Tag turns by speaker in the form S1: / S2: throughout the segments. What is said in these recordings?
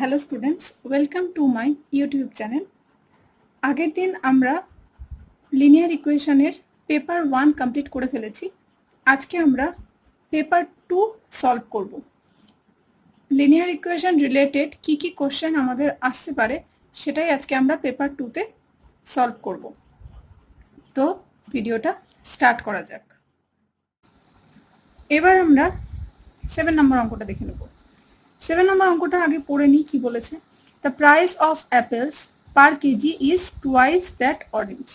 S1: Hello students, welcome to my YouTube channel. আগের দিন আমরা লিনিয়ার ইকুয়েশনের পেপার 1 কমপ্লিট করে ফেলেছি। আজকে আমরা পেপার 2 সলভ করব। লিনিয়ার ইকুয়েশন রিলেটেড কি কি কোশ্চেন আমাদের আসতে পারে সেটাই আজকে আমরা পেপার 2তে সলভ করব। তো ভিডিওটা স্টার্ট করা যাক। এবার আমরা 7 নম্বর অঙ্কটা দেখে নেব। 7 নম্বর অঙ্কটা আগে পড়ে নিই কি বলেছে। The price of apples per KG is twice that orange.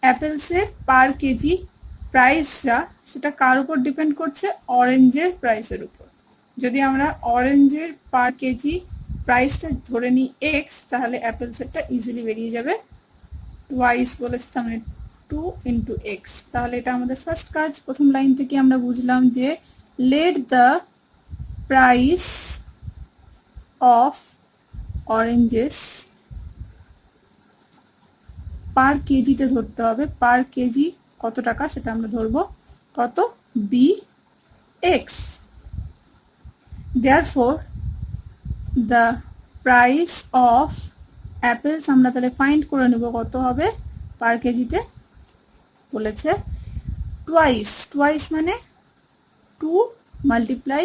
S1: অ্যাপেলসের পার কেজি প্রাইসটা সেটা কার উপর ডিপেন্ড করছে? অরেঞ্জের প্রাইসের উপর। যদি আমরা অরেঞ্জের পার কেজি প্রাইসটা ধরে নিই এক্স, তাহলে অ্যাপেলসেরটা ইজিলি বেরিয়ে যাবে টুয়াইস বলেছে, তার মানে 2 ইন্টু এক্স। তাহলে এটা আমাদের ফার্স্ট কাজ। প্রথম লাইন থেকে আমরা বুঝলাম যে let the price of oranges per কেজিতে ধরতে হবে। পার কেজি কত টাকা সেটা আমরা ধরবো কত? B X. Therefore the price of apples আমরা তাহলে ফাইন্ড করে নেব কত হবে পার কেজিতে। বলেছে টুয়াইস, টুয়াইস মানে 2 মাল্টিপ্লাই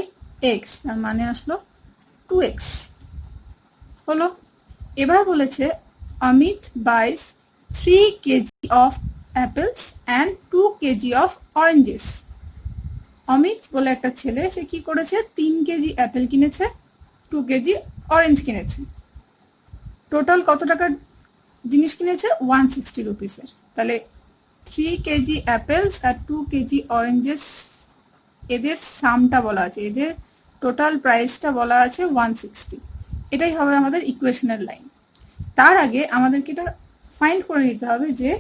S1: এক্স, তার মানে আসলো 2x হলো। এবার বলেছে Amit buys 3 KG of apples and 2 KG of oranges. Amit বলে একটা ছেলে, সে কি করেছে? 3 কেজি অ্যাপেল কিনেছে, 2 কেজি অরেঞ্জ কিনেছে। টোটাল কত টাকার জিনিস কিনেছে? 160 রুপিসের। তাহলে 3 কেজি অ্যাপেলস আর 2 কেজি অরেঞ্জেস, এদের সামটা বলা আছে, এদের টোটাল প্রাইসটা বলা আছে 160। এটাই হবে আমাদের ইকুয়েশনের লাইন। তার আগে আমাদেরকে এটা ফাইন্ড করে নিতে হবে যে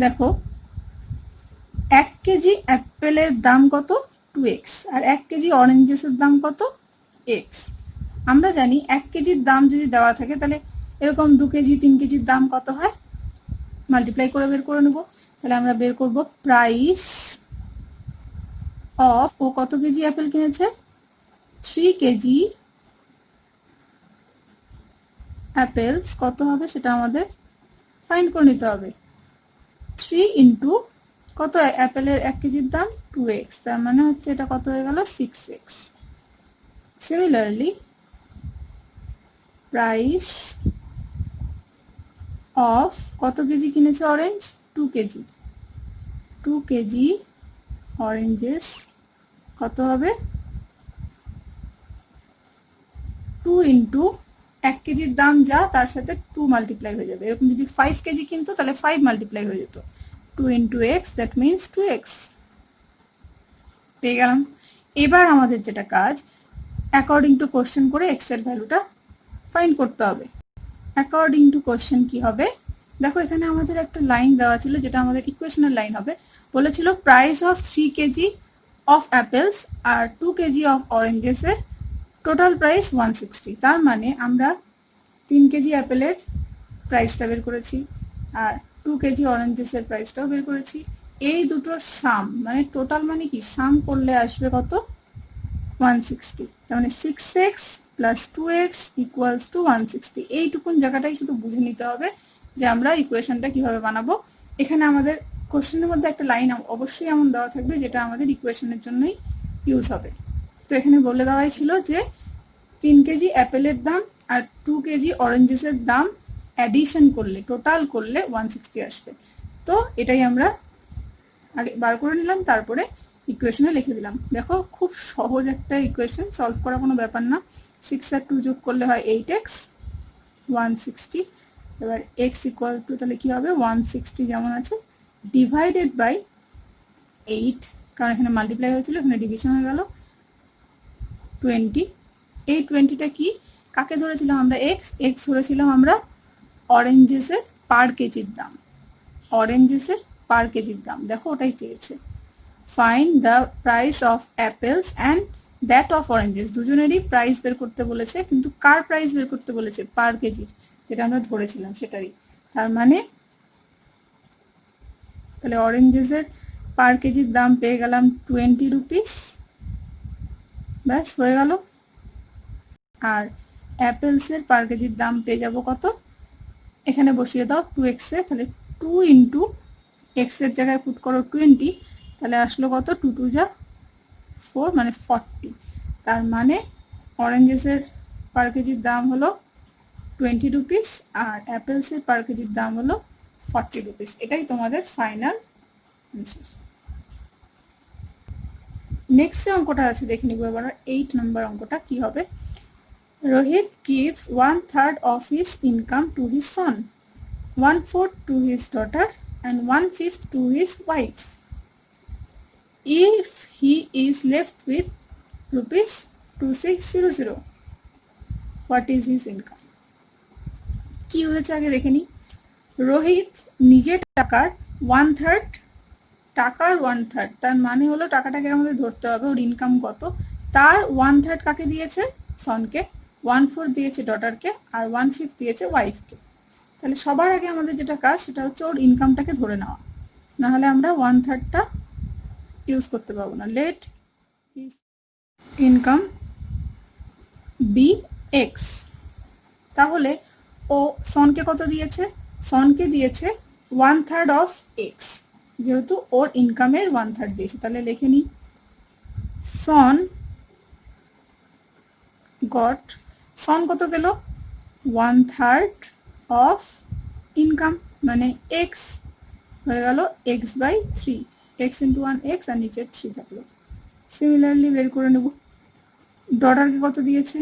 S1: দেখো 1 কেজি অ্যাপেলের দাম কত? 2x, আর 1 কেজি অরেঞ্জেসের দাম কত? x। আমরা জানি 1 কেজির দাম যদি দেওয়া থাকে তাহলে এরকম 2 কেজি 3 কেজির দাম কত হয় মাল্টিপ্লাই করে বের করে নেব। তাহলে আমরা বের করব প্রাইস অফ, ও কত কেজি অ্যাপেল কিনেছে? 3 কেজি অ্যাপেলস কত হবে সেটা আমাদের ফাইন্ড করে নিতে হবে। 3 ইন্টু কত? অ্যাপেলের 1 কেজির দাম 2x, তার মানে হচ্ছে এটা কত হয়ে গেল? 6x। সিমিলারলি প্রাইস অফ কত কেজি কিনেছে অরেঞ্জ? 2 কেজি, 2 কেজি অরেঞ্জেস কত হবে? 2 ইন্টু 1 কেজির দাম যা তার সাথে 2 মাল্টিপ্লাই হয়ে যাবে। এরকম যদি 5 কেজি কিনতো তাহলে 5 মাল্টিপ্লাই হয়ে যেত। 2 into x, that means 2x। পেয়ে গেলাম। এবার আমাদের যেটা কাজ, অ্যাকর্ডিং টু কোশ্চেন করে এক্স এর ভ্যালুটা ফাইন্ড করতে হবে। অ্যাকর্ডিং টু কোশ্চেন কি হবে? দেখো এখানে আমাদের একটা লাইন দেওয়া ছিল যেটা আমাদের ইকুয়েশনের লাইন হবে। বলেছিল price of 3 KG of apples আর 2 কেজি অফ অরেঞ্জেস এর টোটাল প্রাইস 160। তার মানে আমরা 3 কেজি অ্যাপেলের প্রাইসটা বের করেছি আর 2 কেজি অরেঞ্জেসের প্রাইসটাও বের করেছি। এই দুটোর সাম মানে টোটাল মানে কি, সাম করলে আসবে কত? 160। তার মানে 6x plus 2x equals to 160। এইটুকুন জায়গাটাই শুধু বুঝে নিতে হবে যে আমরা ইকুয়েশনটা কিভাবে বানাবো। এখানে আমাদের কোশ্চেনের মধ্যে একটা লাইন অবশ্যই এমন দেওয়া থাকবে যেটা আমাদের ইকুয়েশনের জন্যই ইউজ হবে। তো এখানে বলে দেওয়াই ছিল যে 3 কেজি অ্যাপেলের দাম আর 2 কেজি অরেঞ্জেসের দাম অ্যাডিশন করলে, টোটাল করলে 160 আসবে। তো এটাই আমরা আগে বার করে নিলাম, তারপরে ইকুয়েশনে লিখে দিলাম। দেখো খুব সহজ একটা ইকুয়েশন, সলভ করা কোনো ব্যাপার না। 6 আর 2 যোগ করলে হয় 8x, 160। এবার x ইকুয়াল টু তাহলে কি হবে? 160 যেমন আছে ডিভাইডেড বাই 8, কারণ এখানে মাল্টিপ্লাই হয়েছিল, এখানে ডিভিশন হয়ে গেল 20। এই 20টা কি, কাকে ধরেছিলাম আমরা? x ধরেছিলাম আমরা অরেঞ্জেসের পার কেজির দাম, অরেঞ্জেসের পার কেজির দাম। দেখো ওটাই চেয়েছে। Find the price of apples and that of oranges. দুজনেরই প্রাইস বের করতে বলেছে, কিন্তু কার প্রাইস বের করতে বলেছে? পার কেজির, যেটা আমরা ধরেছিলাম সেটারই। তার মানে তাহলে অরেঞ্জেসের পার কেজির দাম পেয়ে গেলাম 20 রুপিস। ব্যাস হয়ে গেল। আর অ্যাপেলসের পার কেজির দাম পেয়ে যাবো কত, এখানে বসিয়ে দাও 2x এ, তাহলে 2 ইন্টু x এর জায়গায় পুট করো 20, তাহলে আসলো কত, 2 2 যা 4 মানে 40। তার মানে অরেঞ্জেসের পার কেজির দাম হলো 20 রুপিস আর অ্যাপেলসের পার কেজির দাম হলো 40 রুপিস। এটাই তোমাদের ফাইনাল অ্যান্সার। নেক্সট যে অঙ্কটা আছে দেখে নিব এবার 8 নম্বর অঙ্কটা কি হবে। Rohit gives 1/3 of his income to his son, 1/4 to his daughter and 1/5 to his wife. If he is left with rupees 2600, what is his income? কি হয়েছে আগে দেখে নি। রোহিত নিজের টাকার 1/3, টাকার 1/3, তার মানে হলো টাকাটাকে আমাদের ধরতে হবে ওর ইনকাম কত, তার 1/3 কাকে দিয়েছে, সনকে, 1/4 দিয়েছে ডটারকে আর 1/5 দিয়েছে ওয়াইফকে। তাহলে সবার আগে আমাদের যেটা কাজ সেটা হচ্ছে ওর ইনকামটাকে ধরে নেওয়া, না হলে আমরা 1/3টা ইউজ করতে পারবো না। Let his income be X. তাহলে ও সনকে কত দিয়েছে, সনকে দিয়েছে 1/3 অফ এক্স, যেহেতু ওর ইনকামের 1/3 দিয়েছে। তাহলে লিখে নিই, সন গট, সন কত পেল, 1/3 অফ ইনকাম মানে এক্স, হয়ে গেল x/3, x ইন্টু 1 এক্স আর নিচে 3 থাকলো। সিমিলারলি বের করে নেব ডটারকে কত দিয়েছে,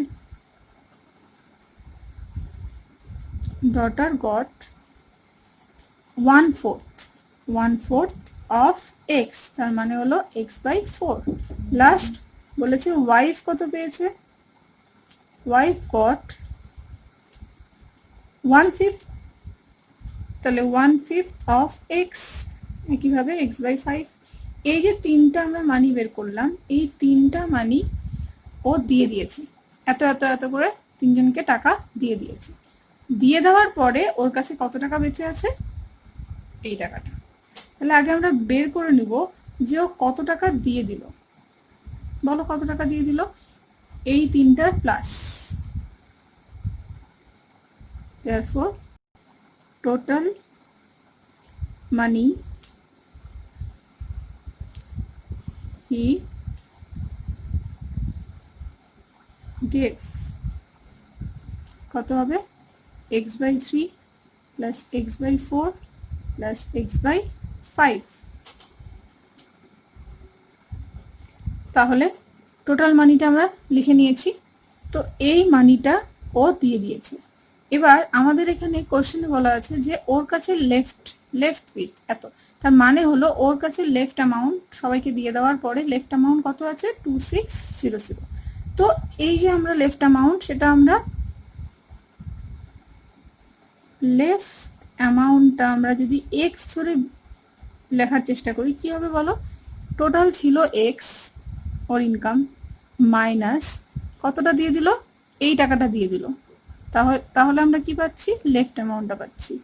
S1: ডটার গট 1/4 অফ এক্স, তার মানে হলো x/4। লাস্ট বলেছে ওয়াইফ কত পেয়েছে, ওয়াইফ গট 1/5, তাহলে 1/5 অফ এক্স, একইভাবে x/5। এই যে তিনটা আমরা মানি বের করলাম, এই তিনটা মানি ও দিয়ে দিয়েছে, এত এত এত করে তিনজনকে টাকা দিয়ে দিয়েছে। দিয়ে দেওয়ার পরে ওর কাছে কত টাকা বেঁচে আছে, এই টাকাটা। তাহলে আগে আমরা বের করে নিব যে ও কত টাকা দিয়ে দিল, বলো কত টাকা দিয়ে দিল, এই তিনটার plus. therefore total money he gave কত হবে, x/3 plus x/4 plus x/5। তাহলে টোটাল মানিটা আমরা লিখে নিয়েছি। তো এই মানিটা ও দিয়ে দিয়েছে। এবার আমাদের এখানে কোশ্চেনে বলা আছে যে ওর কাছে লেফট উইথ এত, তার মানে হলো ওর কাছে লেফট অ্যামাউন্ট সবাইকে দিয়ে দেওয়ার পরে লেফট অ্যামাউন্ট কত আছে, 2600। তো এই যে আমরা লেফট অ্যামাউন্ট, সেটা আমরা লেফট অ্যামাউন্টটা আমরা যদি এক্স ধরে লেখার চেষ্টা করি কি হবে বলো, টোটাল ছিল এক্স ওর ইনকাম মাইনাস কতটা দিয়ে দিল, এই টাকাটা দিয়ে দিল, তাহলে আমরা কি পাচ্ছি, লেফট অ্যামাউন্টটা পাচ্ছি।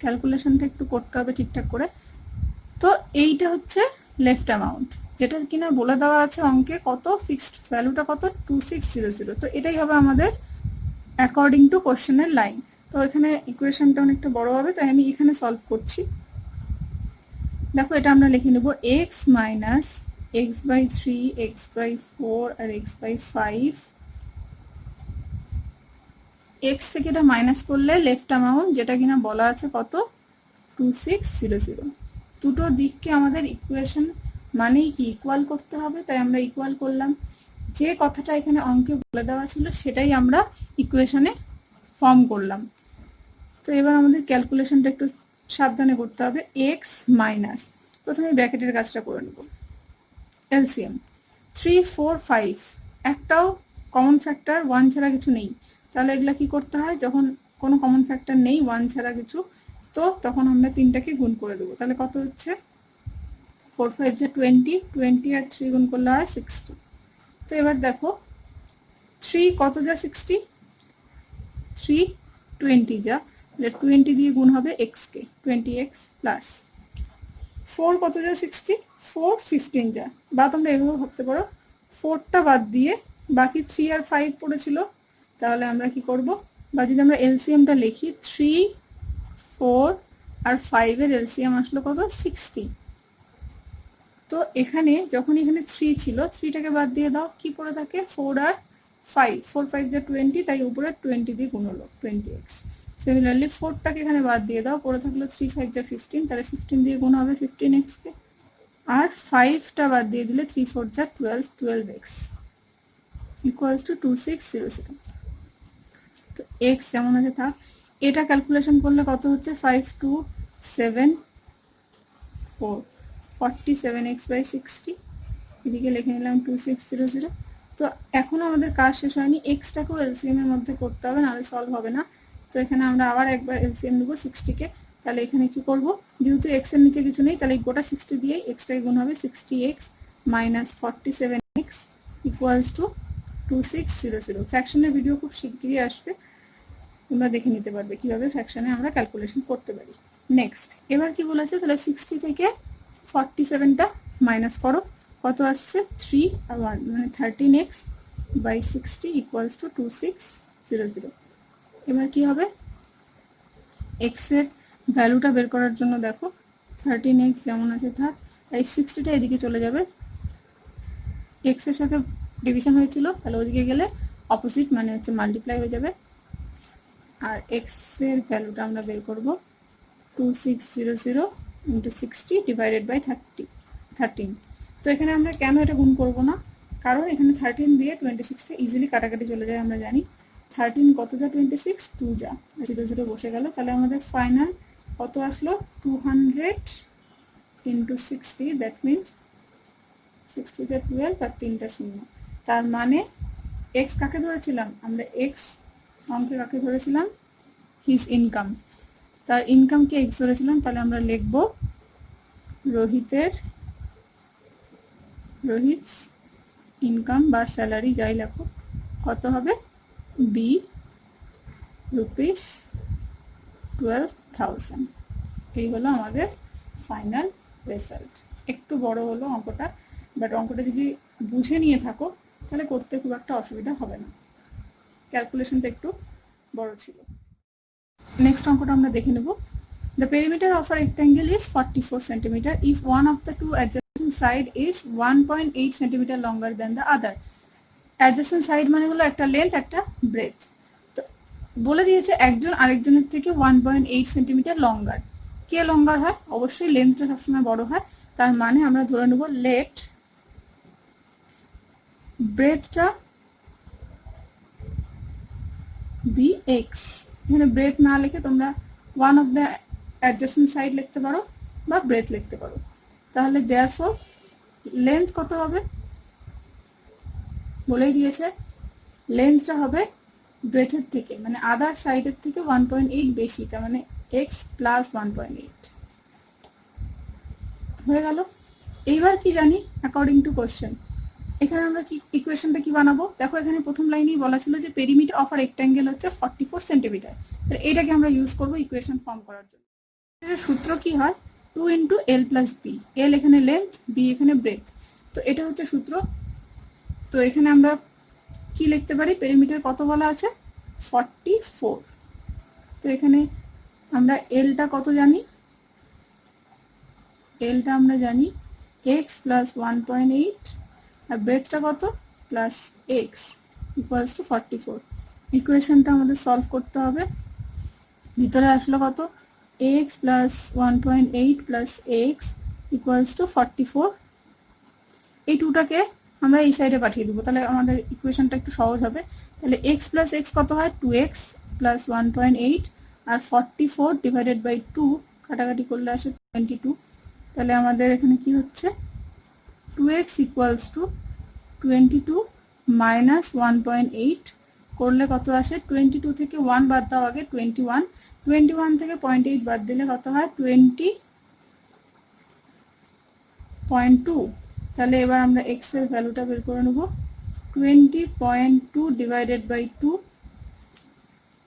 S1: ক্যালকুলেশনটা একটু করতে হবে ঠিকঠাক করে। তো এইটা হচ্ছে লেফট অ্যামাউন্ট, যেটা কিনা বলে দেওয়া আছে অঙ্কে কত, ফিক্সড ভ্যালুটা কত, 2600। তো এটাই হবে আমাদের অ্যাকর্ডিং টু কোশ্চেনের লাইন। তো এখানে ইকুয়েশনটা অনেকটা বড় হবে, তাই আমি এখানে সলভ করছি। দেখো এটা আমরা লিখে নেব এক্স মাইনাস x/3, x/4 আর x/5। এক্স থেকে এটা মাইনাস করলে লেফট অ্যামাউন্ট যেটা কিনা বলা আছে কত, 2600। দুটো দিককে আমাদের ইকুয়েশন মানেই কি ইকুয়াল করতে হবে, তাই আমরা ইকুয়াল করলাম। যে কথাটা এখানে অঙ্কে বলে দেওয়া ছিল সেটাই আমরা ইকুয়েশনে ফর্ম করলাম। তো এবার আমাদের ক্যালকুলেশনটা একটু সাবধানে করতে হবে। এক্স মাইনাস, প্রথমে ব্র্যাকেটের কাজটা করে নেব, এলসিএম 3 4 5, একটাও কমন ফ্যাক্টর 1 ছাড়া কিছু নেই। তাহলে এগুলা কি করতে হয়, যখন কোনো কমন ফ্যাক্টর নেই 1 ছাড়া কিছু, তো তখন আমরা তিনটাকে গুণ করে দেবো। তাহলে কত হচ্ছে, 4 5 যা 20 আর 3 গুণ করলে হয় 60। তো এবার দেখো 3 কত যা 60, 3 20 যা, তাহলে 20 দিয়ে গুণ হবে এক্স কে, 20x প্লাস 4 কত যা 60, 4 15 যা, বা তোমরা এভাবে ভাবতে পারো 4টা বাদ দিয়ে বাকি 3 আর 5 পড়েছিল। তাহলে আমরা কি করব, বা যদি আমরা এলসিএমটা লিখি 3, 4 আর 5 এর এলসিএম আসলো কত, 60। তো এখানে যখন এখানে 3 ছিল, 3টাকে বাদ দিয়ে দাও, কি পড়ে থাকে 4 আর 5, 4 5 যা 20, তাই উপরে 20 দিয়ে গুণ হলো 20x। সিমিলারলি 4টাকে এখানে বাদ দিয়ে দাও, পড়ে থাকলো 3 5 যা 15, তাহলে 15 দিয়ে গুণ হবে 15x কে। আর 5টা বাদ দিয়ে দিলে 3 4 যা 12, 12x ইকুয়ালস টু 2600। তো x যেমন আছে থাক। এটা ক্যালকুলেশন করলে কত হচ্ছে, 5 2 7 4, 47x বাই 60। এদিকে লিখে নিলাম 2600। তো এখন আমাদের কাজ শেষ হয়নি, এক্সটাকেও এলসিএম এর মধ্যে করতে হবে, নাহলে সলভ হবে না। তো এখানে আমরা আবার একবার এলসিএম নেবো 60 কে। তাহলে এখানে কি করব, যেহেতু এক্স এর নিচে কিছু নেই, তাহলে গোটা 60 দিয়ে এক্সটাকে গুণ হবে 60x minus 47x equals to 2600। ফ্র্যাকশনের ভিডিও খুব শিগগিরই আসবে, তোমরা দেখে নিতে পারবে কিভাবে ফ্র্যাকশনে আমরা ক্যালকুলেশন করতে পারি। নেক্সট এবার কি বলেছে, তাহলে 60 থেকে 47টা মাইনাস করো, কত আসছে 3 আর 1 মানে 13x বাই 60 ইকুয়ালস টু 2600। এবার কি হবে, x এর ভ্যালুটা বের করার জন্য দেখো 13x যেমন আছে থাক, তাই 60টা এদিকে চলে যাবে, x এর সাথে ডিভিশন হয়েছিল, তাহলে ওদিকে গেলে অপোজিট মানে হচ্ছে মাল্টিপ্লাই হয়ে যাবে। আর x এর ভ্যালুটা আমরা বের করব 2600 ইন্টু 60 ডিভাইডেড বাই 13। তো এখানে আমরা কেন এটা গুণ করব না, কারণ এখানে 13 দিয়ে 26টা ইজিলি কাটাকাটি চলে যায়, আমরা জানি 13 কত যা 26, 2 যা 0 0 বসে গেল। তাহলে আমাদের ফাইনাল কত আসলো, 200 ইন্টু 60, দ্যাট মিনস 6 2 12 আর 3টা 0। তার মানে x কাকে ধরেছিলাম আমরা, x অঙ্কে কাকে ধরেছিলাম, হিজ ইনকাম, তার ইনকামকে x ধরেছিলাম। তাহলে আমরা লিখব রোহিত ইনকাম বা স্যালারি যাই লেখো, কত হবে বি রুপিস 12,000। এই হলো আমাদের ফাইনাল রেজাল্ট। একটু বড় হলো অঙ্কটা, বাট অঙ্কটা যদি বুঝে নিয়ে থাকো তাহলে করতে খুব একটা অসুবিধা হবে না, ক্যালকুলেশনটা একটু বড় ছিল। নেক্সট অঙ্কটা আমরা দেখে নেব। The perimeter of a rectangle is 44 cm if one of the two adjacent side is 1.8 cm longer than the other. Adjacent side মানে হলো একটা লেন্থ একটা ব্রেথ। তো বলে দিয়েছে একজন আরেকজনের থেকে 1.8 সেন্টিমিটার লঙ্গার। কে লঙ্গার হয়, অবশ্যই লেন্থটা সবসময় বড় হয়। তার মানে আমরা ধরে নেব লেট ব্রেথটা বি এক্স। এখানে ব্রেথ না লিখে তোমরা one of the adjacent side লিখতে পারো বা ব্রেথ লিখতে পারো। তাহলে দেয়ারফর লেন্থ কত হবে, বলেই দিয়েছে লেন্থটা হবে ব্রেথের থেকে মানে আদার সাইডের থেকে 1.8 বেশি, তার মানে x প্লাস 1.8 হয়ে গেল। এইবার কি জানি অ্যাকর্ডিং টু কোশ্চেন, এখানে আমরা কি ইকুয়েশনটা কি বানাবো, দেখো এখানে প্রথম লাইনেই বলা ছিল যে পেরিমিটার অফ আর রেক্ট্যাঙ্গেল হচ্ছে 44 সেন্টিমিটার। তাহলে এটাকে আমরা ইউজ করবো ইকুয়েশন ফর্ম করার জন্য। সূত্র কি হয়, 2 ইন্টু এল প্লাস বি, এল এখানে লেন্থ, বি এখানে ব্রেথ। তো এটা হচ্ছে সূত্র। তো এখানে আমরা কি লিখতে পারি, পেরিমিটার কত বলা আছে 44। তো এখানে আমরা এলটা কত জানি, এলটা আমরা জানি x প্লাস 1.8 আর ব্রেথটা কত প্লাস x ইকুয়ালস টু 44। ইকুয়েশনটা আমাদের সলভ করতে হবে। ভিতরে আসলো কত, x plus 1.8 plus x equals to 44। এই টুটাকে আমরা এই সাইডে পাঠিয়ে দেবো, তাহলে আমাদের ইকুয়েশনটা একটু সহজ হবে। তাহলে x প্লাস x কত হয় 2x plus 1.8 R 44 divided by 2 কাটাকাটি করলে আসে 22। তাহলে আমাদের এখানে কি হচ্ছে 2x ইকুয়ালস টু 22 মাইনাস 1.8 করলে কত আসে, 22 থেকে 1 বাদ দাও আগে 21, 21 থেকে 0.8 বাদ দিলে কত হয় 20.2। তাহলে এবার আমরা x এর ভ্যালুটা বের করে নেব 20.2 ডিভাইডেড বাই 2।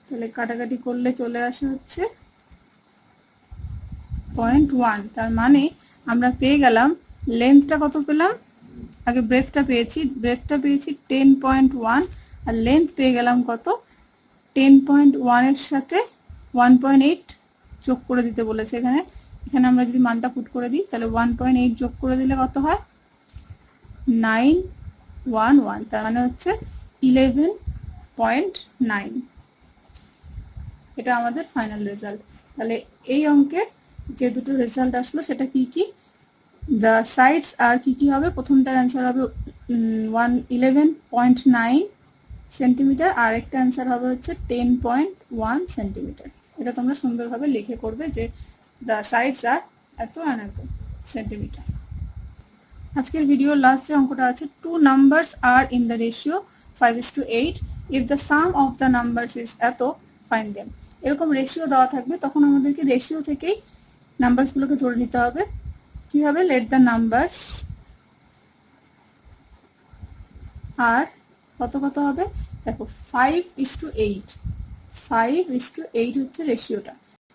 S1: তাহলে কাটাকাটি করলে চলে আসে হচ্ছে 0.1। তার মানে আমরা পেয়ে গেলাম লেন্থটা কত পেলাম আগে ব্রেথটা পেয়েছি 10.1 আর লেন্থ পেয়ে গেলাম কত 10.1 এর সাথে 1.8 যোগ করে দিতে বলেছে এখানে এখানে আমরা যদি মানটা পুট করে দিই তাহলে 1.8 যোগ করে দিলে কত হয় 911 তার মানে হচ্ছে 11.9 এটা আমাদের ফাইনাল রেজাল্ট তাহলে এই অঙ্কের যে দুটো রেজাল্ট আসলো সেটা কি কি দ্য সাইডস আর কি হবে প্রথমটার অ্যান্সার হবে 11.9 সেন্টিমিটার আর একটা অ্যান্সার হবে হচ্ছে 10.1 সেন্টিমিটার এটা তোমরা সুন্দরভাবে লিখে করবে যে দ্য সাইডস আর এত আর এত সেন্টিমিটার আজকের ভিডিওর লাস্ট যে অঙ্কটা আছে টু নাম্বারস আর in the ratio 5:8 if the sum of the numbers is এত ফাইন্ড দেম এরকম রেশিও দেওয়া থাকবে তখন আমাদেরকে রেশিও থেকেই নাম্বারসগুলোকে ধরে নিতে হবে কিভাবে লেট দ্য নাম্বারস আর কত কত হবে দেখো 5:8 5:8 হচ্ছে রেশিওটা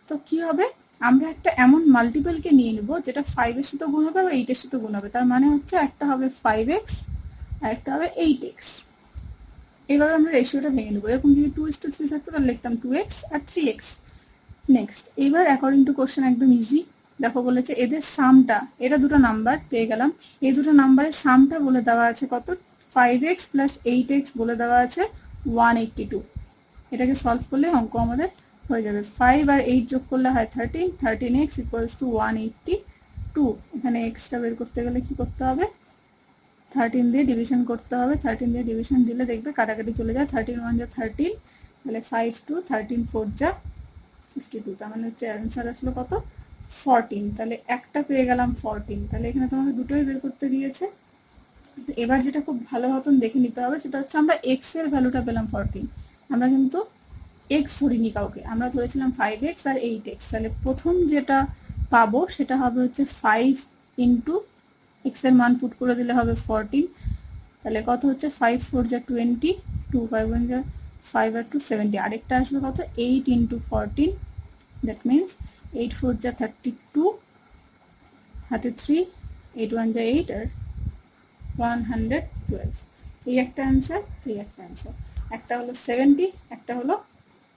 S1: তো কি হবে আমরা একটা এমন মাল্টিপলকে নিয়ে নেব যেটা 5 এর সাথে গুণ হবে আর 8 এর সাথে গুণ হবে তার মানে হচ্ছে একটা হবে 5x আর একটা হবে 8x এভাবে আমরা রেশিওটা ভেঙে নেব এরকম যদি 2:3 থাকতো তাহলে লিখতাম 2x আর 3x নেক্সট এবার অ্যাকর্ডিং টু কোশ্চেন একদম ইজি দেখো বলেছে এদের সামটা এটা দুটো নাম্বার পেয়ে গেলাম এই দুটো নাম্বারের সামটা বলে দেওয়া আছে কত 5x প্লাস 8x বলে দেওয়া আছে 182 এটাকে সলভ করলে অঙ্ক আমাদের হয়ে যাবে 5 আর 8 যোগ করলে হয় 13x ইকুয়ালস টু 182 এখানে এক্সটা বের করতে গেলে কি করতে হবে 13 দিয়ে ডিভিশন করতে হবে 13 দিয়ে ডিভিশন দিলে দেখবে কাটাকাটি চলে যায় 13 1 যা 13 তাহলে 5 2 13 4 যা 52 তার মানে হচ্ছে অ্যান্সার আসলো কত 14 তাহলে একটা পেয়ে গেলাম 14 তাহলে এখানে তোমাকে দুটোই বের করতে দিয়েছে তো এবার যেটা খুব ভালো মতন দেখে নিতে হবে সেটা হচ্ছে আমরা x এর ভ্যালুটা পেলাম 14 আমরা কিন্তু x ধরিনি কাউকে আমরা ধরেছিলাম 5x আর 8x তাহলে প্রথম যেটা পাবো সেটা হবে হচ্ছে 5 ইন্টু x এর মান পুট করে দিলে হবে 14 তাহলে কত হচ্ছে 5 4 যা 20 2 5 1 যা 5 আর 2 70 আরেকটা আসবে কত 8 ইন্টু 14 দ্যাট মিনস 8 4 যা 32 হাতে 3 8 1 যা 8 আর 112 এই একটা অ্যান্সার এই একটা অ্যান্সার একটা হলো 70 একটা হলো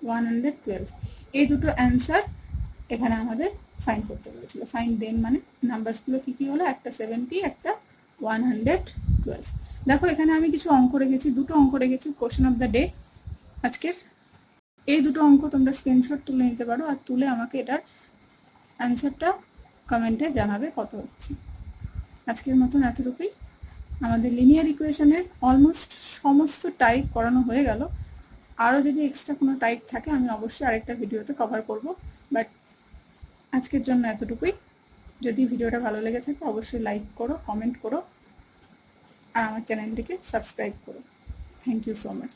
S1: 112 এই দুটো অ্যান্সার এখানে আমাদের ফাইন্ড করতে বলেছিল ফাইন্ড দেন মানে নাম্বারসগুলো কি কি হলো একটা 70 একটা 112 দেখো এখানে আমি কিছু অঙ্ক রেখেছি দুটো অঙ্ক রেখেছি কোশ্চেন অফ দ্য ডে আজকের এই দুটো অঙ্ক তোমরা স্ক্রিনশট তুলে নিতে পারো আর তুলে আমাকে এটার অ্যান্সারটা কমেন্টে জানাবে কত হচ্ছে আজকের মতন এতটুকুই আমাদের লিনিয়ার ইকুয়েশনের অলমোস্ট সমস্ত টাইপ করানো হয়ে গেল আরও যদি এক্সট্রা কোনো টাইপ থাকে আমি অবশ্যই আরেকটা ভিডিওতে কভার করব বাট আজকের জন্য এতটুকুই যদি ভিডিওটা ভালো লেগে থাকে অবশ্যই লাইক করো কমেন্ট করো আর আমার চ্যানেলটিকে সাবস্ক্রাইব করো থ্যাংক ইউ সো মাচ